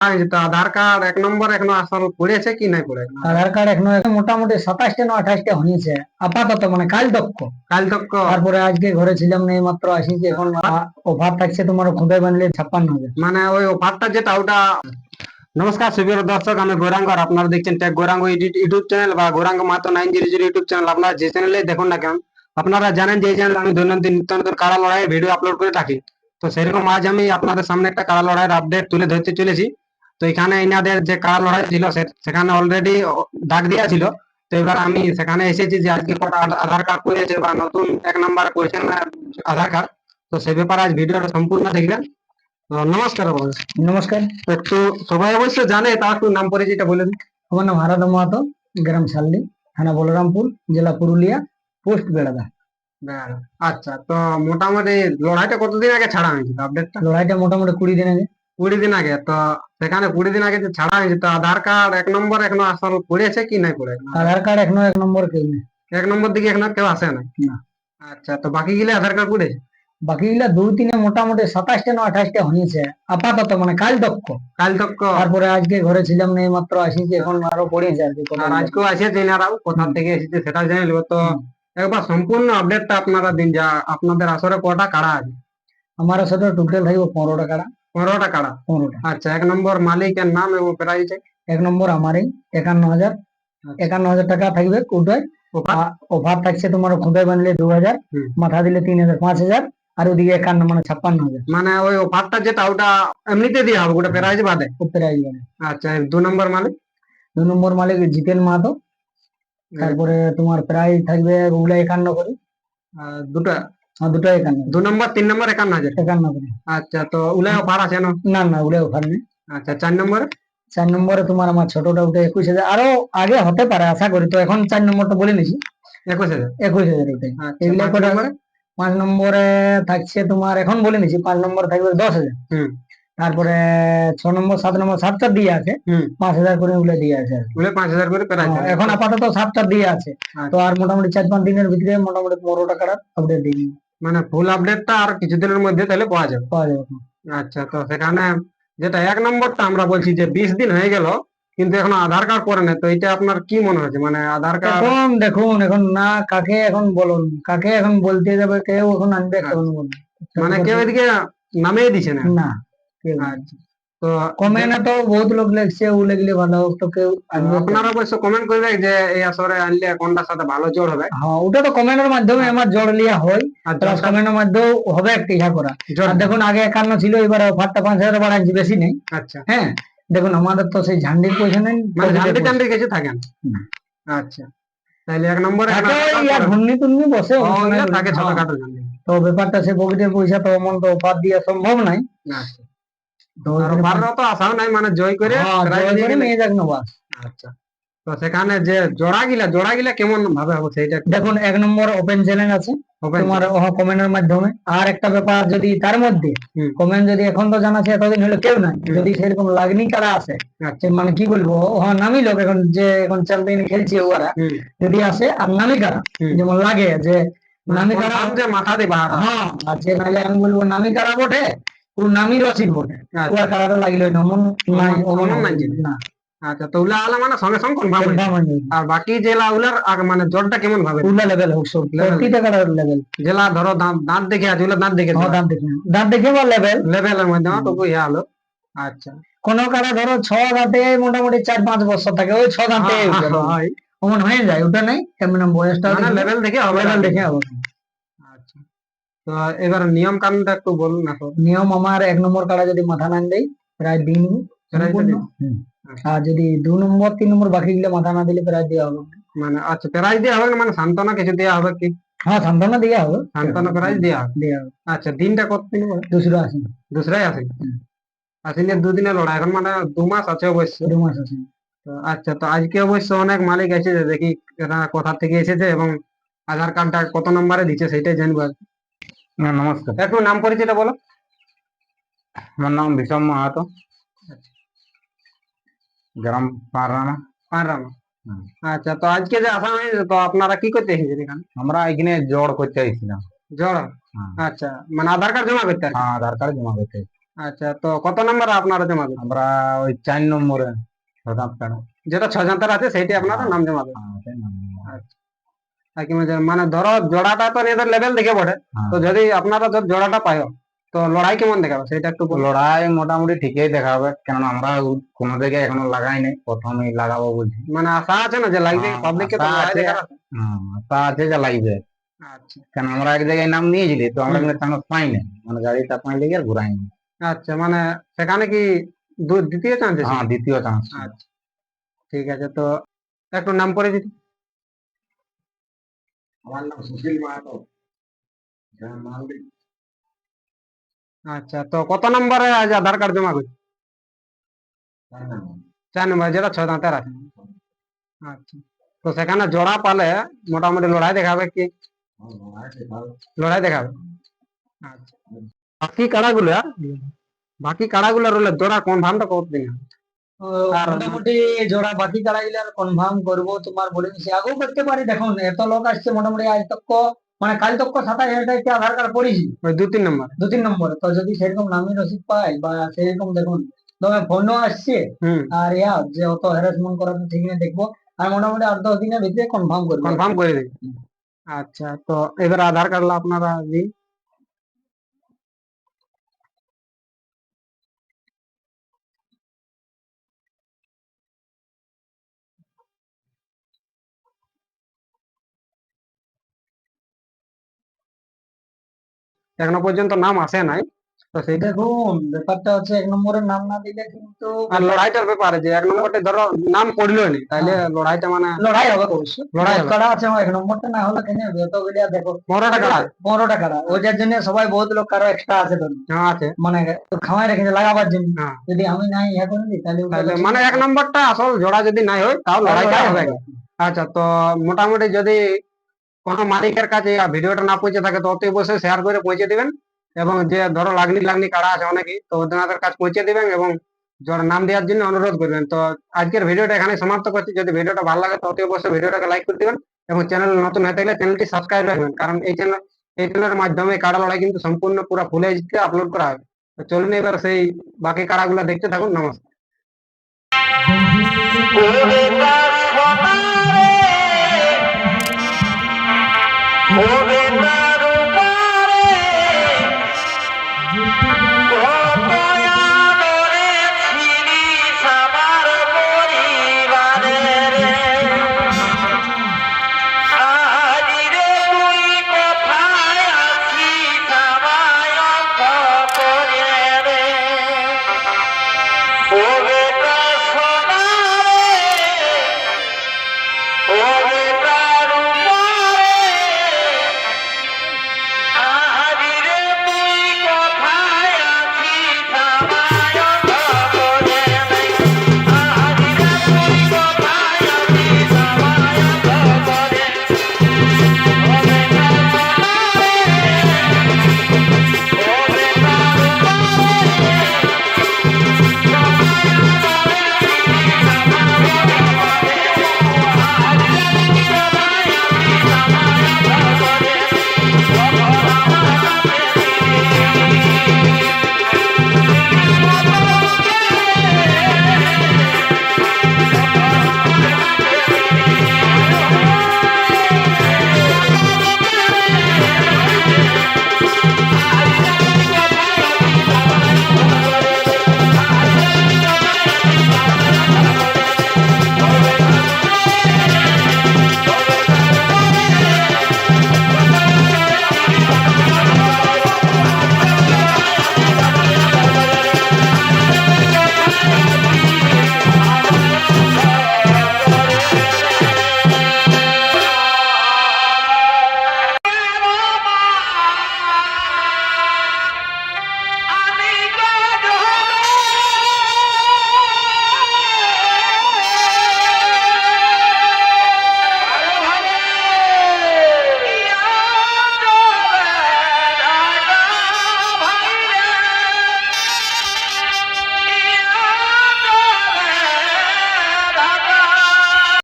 তো আধার কার্ড 1 নম্বর এখনো আসল পড়েছে কি নাই পড়ে? আধার কার্ড এখনো মোটামুটি 27টা না 28টা হয়েছে আপাতত, মানে কাল দক্ষ। কাল তক তারপরে আজকে ঘরে ছিলাম না, এই মাত্র আসিছি। এখন অফার থাকছে তোমার খুদাই বানলে 56,000। মানে ওই অফারটা যেটা ওটা। নমস্কার সুপ্রিয় দর্শক, আমি গৌরাঙ্গ আর আপনারা দেখছেন টেক গৌরাঙ্গ ইউটিউব চ্যানেল বা গৌরাঙ্গ মাহাতো 900 ইউটিউব চ্যানেল। আপনারা যে চ্যানেলে দেখুন না কেন, আপনারা জানেন যে এই চ্যানেল আমি দৈনন্দিন নিত্য নতুন কাড়া লড়াই ভিডিও আপলোড করে থাকি। তো সেরকম আজ আমি আপনাদের সামনে একটা কাড়া লড়াইয়ের আপডেট তুলে ধরতে চলেছি। তো এখানে এনাদের যে কাড়া লড়াই ছিল সেখানে অলরেডি ডাক দেওয়া ছিল। তো এবার আমি সেখানে এসেছি যে আজকে কটা আধার কার্ড করেছে বা নতুন 1 নম্বর করেছে না আধার কার্ড। তো সে ব্যাপারে আজ ভিডিওটা সম্পূর্ণ দেখবেন। তো নমস্কার বাবু। নমস্কার। একটু সবাই অবশ্য জানে, তা একটু নাম পরিচয়টা বলে দিন। আমার নাম হারাধ মাহাতো, গ্রাম শালডি, থানা বলরামপুর, জেলা পুরুলিয়া, পোস্ট বেড়াদা। ব্যাস। আচ্ছা, তো মোটামুটি লড়াইটা কতদিন আগে ছাড়া হয়েছিল আপডেটটা? লড়াইটা মোটামুটি 20 দিন আগে। 20 দিন আগে। তো সেখানে 20 দিন আগে যে ছাড়া হয়েছে, তো আধার কার্ড 1 নম্বর এখনো আসল পড়েছে কি নাই পড়ে? আধার কার্ড এখনো 1 নম্বর কেউ নেই। 1 নম্বর দিকে এখনো কেউ আসে না। না। আচ্ছা, তো বাকি গিলে আধার কার্ড পড়েছে? বাকিগুলা 2-3 মোটামুটি 27টা না 28টা হয়েছে আপাতত, মানে কাল দক্ষ। কাল তক। তারপরে আজকে ঘরে ছিলাম না, এই মাত্র আসিছি। এখন আরো পড়েছে আর কি। আর আজকেও আসেছে এনারাও, কোথা থেকে এসেছে সেটা জেনে নেবো। তো একবার সম্পূর্ণ আপডেটটা আপনারা দিন, যা আপনাদের আসরে কটা কাড়া আছে? আমার সাথে টোটাল থাকবে 15টা কাড়া। 15টা কাড়া। 15টা। আচ্ছা, 1 নম্বর মালিকের নাম এবং প্রাইস? 1 নম্বর আমারই 51,000। 51,000 টাকা থাকবে কোটায়। অফার থাকছে তোমার খুদাই বানলে 2,000, মাথা দিলে 3,000, 5,000, আর ওদিকে 51 মানে 56,000। মানে ওই অফারটা যেটা ওটা এমনিতে দিয়ে হবে, ওটা প্রাইজ বাদে? প্রাইজ বাদে। আচ্ছা, 2 নম্বর মালিক? 2 নম্বর মালিক জিতেন মাহাতো। তারপরে তোমার প্রাইজ থাকবে ওগুলা 51 করে। দুটা? হ্যাঁ, দুটো 51। 2 নম্বর 3 নম্বর 51,000? 51 করে। আচ্ছা, তো উলাই অফার আছে না? না না, ওগুলা অফার নেই। আচ্ছা, 4 নম্বরে? 4 নম্বরে তোমার আমার ছোটটা ওটা 21,000, আরো আগে হতে পারে আশা করি। তো এখন 4 নম্বরটা বলে নিছি। 21,000? 21,000 ওটাই। আচ্ছা, এগুলা 5 করে। নম্বরে? 5 নম্বরে থাকছে তোমার, এখন বলে নিছি, 5 নম্বর থাকবে 10,000। তারপরে 6 নম্বর 7 নম্বর 7টা দিয়ে আছে, 5,000 করে ওগুলো দিয়ে আছে আর কি। উলাই 5,000 করে প্রাইজ? এখন আপাতত 7টা দিয়ে আছে। তো আর মোটামুটি 4-5 দিনের ভিতরে মোটামুটি 15টা টাকার আপডেট দিয়ে দিবো। মানে ফুল আপডেটটা আর কিছুদিনের মধ্যে তাহলে পাওয়া যাবে? পাওয়া যাবে। আচ্ছা, তো সেখানে যেটা 1 নম্বরটা আমরা বলছি যে 20 দিন হয়ে গেল কিন্তু এখনো আধার কার্ড করে না, তো এটা আপনার কি মনে হচ্ছে? মানে আধার কার্ড এখন দেখুন, এখন না কাকে এখন বলুন, কাকে এখন বলতে যাবে, কেউ এখন আনবে, কেউ বলবে মানে কেউ এদিকে নামিয়ে দিছে না? না কেউ। আচ্ছা, তো কমেন্ট তো বহুত লোক লিখছে, ও লিখলে ভালো, তো কেউ আনবে। আপনারা অবশ্য কমেন্ট করবে যে এই আসরে আনলে কোনটার সাথে ভালো জোড় হবে। হ্যাঁ, ওটা তো কমেন্টের মাধ্যমে আমার জোড় লিয়া হয়। আর প্লাস জোড়টা? কমেন্টের মাধ্যমেও হবে একটা ইহা করা। আর দেখুন, আগে 51 ছিল, এবার অফারটা 5,000 বাড়াচ্ছি, বেশি নেই। আচ্ছা, হ্যাঁ, দেখুন আমাদের তো সেই ঝান্ডির পয়সা নেই, মানে ঝান্ডি টান্ডি কিছু থাকে না? না। আচ্ছা, তাহলে 1 নম্বরে থাকে ওই আর ঘূর্ণি টুর্নি বসে ওই সময় থাকে হ্যাঁ। ছোটখাটো ঝান্ডি। তো ব্যাপারটা সে পকেটের পয়সা তো অমন তো অফার দেওয়া সম্ভব নাই। আচ্ছা, তো আর অফারও তো আসাও নাই, মানে জয় করে প্রাইজ জয় নিয়ে করে গেলে। নিয়ে যাক না বাস। আচ্ছা, তো সেখানে যে জোড়া গিলা কেমন ভাবে হবে সেইটা একটু দেখুন, 1 নম্বর ওপেন চ্যালেঞ্জ আছে open তোমার কমেন্টের মাধ্যমে। আর একটা ব্যাপার, যদি তার মধ্যে কমেন্ট যদি এখন তো জানাচ্ছে এতদিন হলো কেউ নাই, যদি সেরকম লাগনি কারা আছে, আচ্ছা, মানে কি বলবো, হ্যাঁ নামি লোক এখন যে এখন চ্যাম্পিয়ন খেলছে ওরা যদি আসে, আর নামি কারা যেমন লাগে যে নামি কারা যে মাথা দিয়ে বাহার। হ্যাঁ, আর যে নাইলে আমি বলবো নামি কারা বটে, ও নামি রসিক বটে, ওরা কারাটা লাগিল না, অমন নাই, অমন নাই না। আচ্ছা, তো উলা আলা মানে সঙ্গে সঙ্গে কনফার্ম হয়ে কনফার্ম যায়। হয়ে যাবে। আর বাকি জেলা উলার মানে জোরটা কেমন ভাবে? উলা লেভেল হোক, সব Level। প্রতিটা কারার লেভেল। জেলা ধরো দাঁত দাঁত দেখে আছে, উলা দাঁত দেখে হ্যাঁ, দাঁত দেখে বা লেভেল লেভেলের মধ্যে টুকু ইয়া হলো। আচ্ছা, কোন কারা ধরো 6 দাঁতে মোটামুটি 4-5 বছর থাকে, ওই 6 দাঁতে অমন হয়ে যায়, ওটা নেই এমন বয়সটা মানে লেভেল দেখে হবে। লেভেল দেখে হবে। আচ্ছা, তো এবার নিয়ম কানুনটা একটু বলুন না। নিয়ম আমার 1 নম্বর কারা যদি মাথা নান দেয় প্রায় দিন সম্পূর্ণ। আর যদি 2 নম্বর 3 নম্বর বাকি গেলে মাথা না দিলে প্রায় দেওয়া হবে। মানে আচ্ছা, প্রাইজ দেওয়া হবে না, মানে সান্ত্বনা কিছু দেওয়া হবে কি? হ্যাঁ, সান্ত্বনা দেওয়া হবে, সান্ত্বনা প্রাইজ দেওয়া হবে। আচ্ছা, দিনটা কতদিন হবে? দুসরা আসেন। দুসরাই আসেন? আসেনের 2 দিনের লড়াই, এখন মানে 2 মাস আছে অবশ্য। 2 মাস আসেন। তো আচ্ছা, তো আজকে অবশ্য অনেক মালিক এসেছে, দেখি এরা কোথা থেকে এসেছে এবং আধার কার্ডটা কত নম্বরে দিচ্ছে সেটাই জানবো আর কি। নমস্কার, একটু নাম পরিচয়টা বলো। আমার নাম বিষম মাহাতো, গ্রাম পাররানা। পাররাম। আচ্ছা, তো আজকে যে আসা হয়েছে, তো আপনারা কি করতে এসেছেন এখানে? আমরা এখানে জড় করতে আইছিলাম। জড়? আচ্ছা, মানে আধার কার্ড জমা করতে আর কি? হ্যাঁ, আধার কার্ড জমা করতে আইছি। আচ্ছা, তো কত নম্বর আপনারা জমা দেবেন? আমরা ওই 4 নম্বরে শতাংশ কাড়া। যেটা 6 জান্তার আছে সেইটি আপনারা নাম জমা দেবেন। হ্যাঁ, ওটাই নাম দেবো। আচ্ছা, আর কি মানে ধরো জোড়াটা তো নিজেদের লেভেল দেখে বটে, হ্যাঁ। তো যদি আপনারা জোড়াটা পায় তো লড়াই কেমন দেখাবে সেটা একটু বলুন। লড়াই মোটামুটি ঠিকই দেখাবে, কেননা আমরা কোনো জায়গায় এখনো লাগাই নাই, প্রথমেই লাগাবো বলছি। মানে আশা আছে না যে লাগবে হ্যাঁ, পাবলিককে তো আশা লড়াই আছে। দেখার আছে? তা আছে যে লাগবে, আচ্ছা কেন আমরা এক জায়গায় নাম নিয়েছিলি তো আমরা কিন্তু চান্স পাই না, মানে গাড়িটা পাই লেগে আর ঘুরাই নি। আচ্ছা, মানে সেখানে কি দ্বিতীয় চান্স আছে? হ্যাঁ, দ্বিতীয় চান্স। আচ্ছা, ঠিক আছে, তো একটু নাম পড়ে দিন। আমার নাম সুশীল মাহাতো, গ্রাম মালদি। আচ্ছা, তো কত নম্বরে আজ আধার কার্ড জমা করছি? 4 নম্বর, যেটা 6 দাঁতের আছে। আচ্ছা, তো সেখানে জোড়া পালে মোটামুটি লড়াই দেখাবে কি? লড়াই দেখাবে। আচ্ছা, বাকি কাড়াগুলো বাকি কাড়াগুলো রইলে জোড়া কনফার্মটা কতদিন হবে? আর মোটামুটি জোড়া বাকি কাড়া গিলা কনফার্ম করবো, তোমার বলে দিচ্ছি আগেও করতে পারি। দেখুন এত লোক আসছে মোটামুটি আজ তক, মানে কাল তক 27,000 আধার কার্ড পড়েছি ওই 2-3 নম্বর। 2-3 নম্বরে। তো যদি সেরকম নামি রসিদ পাই বা সেরকম দেখুন তবে ফোনও আসছে, হুম, আর যে অত হ্যারাসমেন্ট করা তো ঠিক না, দেখবো। আর মোটামুটি 8-10 দিনের ভিতরে কনফার্ম করবো। কনফার্ম করে দিন। আচ্ছা, তো এবার আধার কার্ড আপনারা দিন। এখনো পর্যন্ত নাম আসে নাই, তো সেইটা। দেখুন ব্যাপারটা হচ্ছে 1 নম্বরের নাম না দিলে কিন্তু আর লড়াইটার ব্যাপারে যে 1 নম্বরটা ধরো নাম পড়লো নি, তাহলে লড়াইটা মানে লড়াই হবে অবশ্যই। লড়াই হবে। কাড়া আছে আমার 1 নম্বরটা না হলে কেন হবে? তো গিলা দেখো 15 টাকা। 15 টাকা ওটার জন্য সবাই বহুত লোক কারো এক্সট্রা আছে তো, হ্যাঁ আছে। মানে খাওয়াই রেখেছে লাগাবার জন্য। হ্যাঁ, যদি আমি নাই ইয়া করে দিই তাহলে ওটা তাহলে তো মানে 1 নম্বরটা আসল জোড়া যদি নাই হয় তাও লড়াইটা লড়াই হবে। হবে। আচ্ছা, তো মোটামুটি যদি কোনো মালিকের কাছে ভিডিওটা না পৌঁছে থাকে তো অতি অবশ্যই শেয়ার করে পৌঁছে দিবেন, এবং যে ধরো লাগনি কাড়া আছে অনেকেই, তো ওদের কাছে পৌঁছে দিবেন এবং যারা নাম দেওয়ার জন্য অনুরোধ করবেন। তো আজকের ভিডিওটা এখানে সমাপ্ত করছি। যদি ভিডিওটা ভালো লাগে তো অতি অবশ্যই ভিডিওটাকে লাইক করে দিবেন, এবং চ্যানেল নতুন হয়ে থাকলে চ্যানেলটি সাবস্ক্রাইব রাখবেন, কারণ এই চ্যানেলের মাধ্যমে কাড়া লড়াই কিন্তু সম্পূর্ণ পুরো ফুল এইচডি আপলোড করা হবে। তো চলুন এবার সেই বাকি কাড়াগুলো দেখতে থাকুন। নমস্কার।